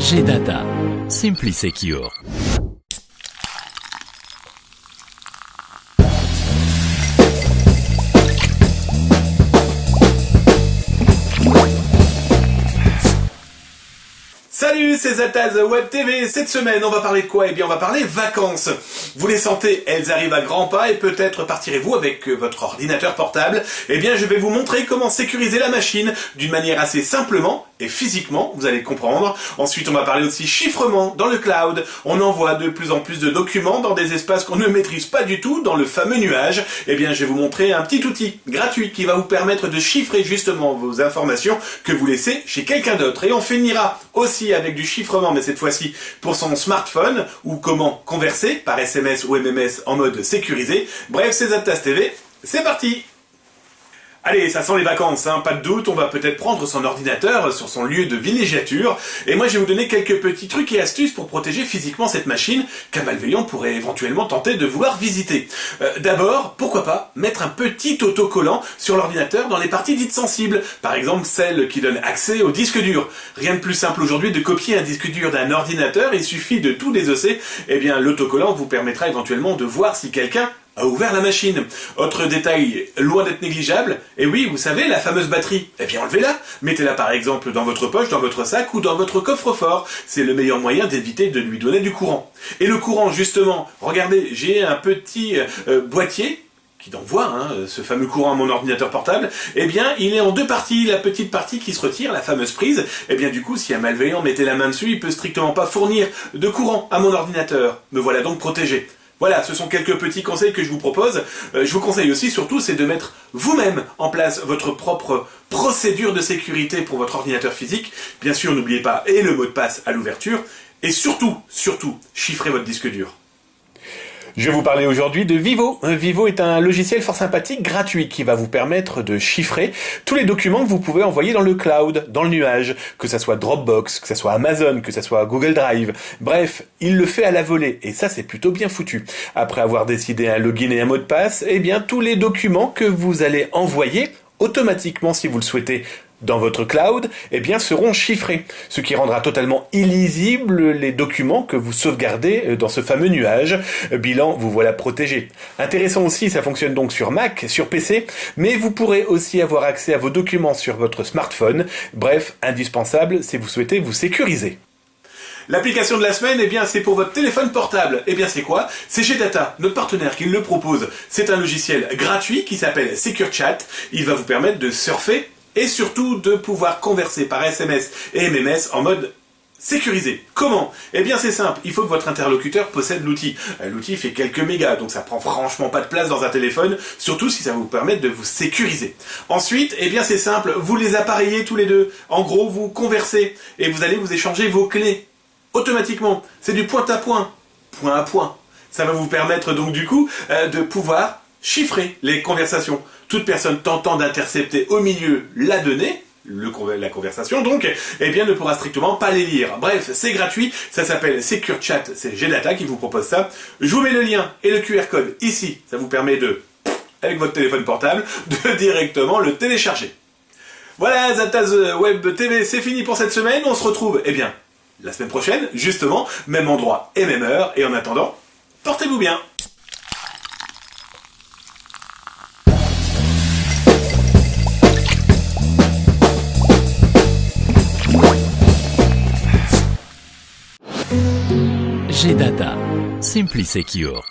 G-Data. Simply Secure. Salut, c'est Zataz Web TV. Cette semaine, on va parler de quoi? Eh bien, on va parler vacances. Vous les sentez, elles arrivent à grands pas et peut-être partirez-vous avec votre ordinateur portable. Eh bien, je vais vous montrer comment sécuriser la machine d'une manière assez simplement et physiquement, vous allez comprendre. Ensuite, on va parler aussi chiffrement dans le cloud. On envoie de plus en plus de documents dans des espaces qu'on ne maîtrise pas du tout, dans le fameux nuage. Eh bien, je vais vous montrer un petit outil gratuit qui va vous permettre de chiffrer justement vos informations que vous laissez chez quelqu'un d'autre. Et on finira aussi avec du chiffrement, mais cette fois-ci pour son smartphone, ou comment converser par SMS ou MMS en mode sécurisé. Bref, c'est Zataz TV, c'est parti! Allez, ça sent les vacances, hein, pas de doute, on va peut-être prendre son ordinateur sur son lieu de villégiature, et moi je vais vous donner quelques petits trucs et astuces pour protéger physiquement cette machine qu'un malveillant pourrait éventuellement tenter de vouloir visiter. D'abord, pourquoi pas mettre un petit autocollant sur l'ordinateur dans les parties dites sensibles, par exemple celles qui donnent accès au disque dur. Rien de plus simple aujourd'hui de copier un disque dur d'un ordinateur, il suffit de tout désosser, et bien l'autocollant vous permettra éventuellement de voir si quelqu'un a ouvert la machine. Autre détail loin d'être négligeable, et oui, vous savez, la fameuse batterie, eh bien enlevez-la. Mettez-la par exemple dans votre poche, dans votre sac ou dans votre coffre-fort. C'est le meilleur moyen d'éviter de lui donner du courant. Et le courant, justement, regardez, j'ai un petit boîtier qui envoie ce fameux courant à mon ordinateur portable, eh bien, il est en deux parties. La petite partie qui se retire, la fameuse prise, eh bien, du coup, si un malveillant mettait la main dessus, il peut strictement pas fournir de courant à mon ordinateur. Me voilà donc protégé. Voilà, ce sont quelques petits conseils que je vous propose. Je vous conseille aussi, surtout, c'est de mettre vous-même en place votre propre procédure de sécurité pour votre ordinateur physique. Bien sûr, n'oubliez pas et le mot de passe à l'ouverture. Et surtout, chiffrez votre disque dur. Je vais vous parler aujourd'hui de Vivo. Vivo est un logiciel fort sympathique, gratuit, qui va vous permettre de chiffrer tous les documents que vous pouvez envoyer dans le cloud, dans le nuage, que ça soit Dropbox, que ça soit Amazon, que ça soit Google Drive. Bref, il le fait à la volée, et ça c'est plutôt bien foutu. Après avoir décidé un login et un mot de passe, eh bien tous les documents que vous allez envoyer, automatiquement si vous le souhaitez, dans votre cloud, eh bien, seront chiffrés, ce qui rendra totalement illisibles les documents que vous sauvegardez dans ce fameux nuage. Bilan, vous voilà protégé. Intéressant aussi, ça fonctionne donc sur Mac, sur PC, mais vous pourrez aussi avoir accès à vos documents sur votre smartphone. Bref, indispensable si vous souhaitez vous sécuriser. L'application de la semaine, eh bien, c'est pour votre téléphone portable. Eh bien, c'est quoi? C'est G-Data, notre partenaire, qui le propose. C'est un logiciel gratuit qui s'appelle Secure Chat. Il va vous permettre de surfer et surtout de pouvoir converser par SMS et MMS en mode sécurisé. Comment? Eh bien c'est simple, il faut que votre interlocuteur possède l'outil. L'outil fait quelques mégas, donc ça prend franchement pas de place dans un téléphone, surtout si ça vous permet de vous sécuriser. Ensuite, eh bien c'est simple, vous les appareillez tous les deux. En gros, vous conversez et vous allez vous échanger vos clés automatiquement. C'est du point à point. Ça va vous permettre donc du coup de pouvoir chiffrer les conversations. Toute personne tentant d'intercepter au milieu la donnée, la conversation donc, eh bien ne pourra strictement pas les lire. Bref, c'est gratuit, ça s'appelle Secure Chat, c'est G-Data qui vous propose ça. Je vous mets le lien et le QR code ici, ça vous permet de, avec votre téléphone portable, de directement le télécharger. Voilà, Zataz Web TV, c'est fini pour cette semaine, on se retrouve, eh bien, la semaine prochaine, justement, même endroit et même heure, et en attendant, portez-vous bien. G-Data. Simply Secure.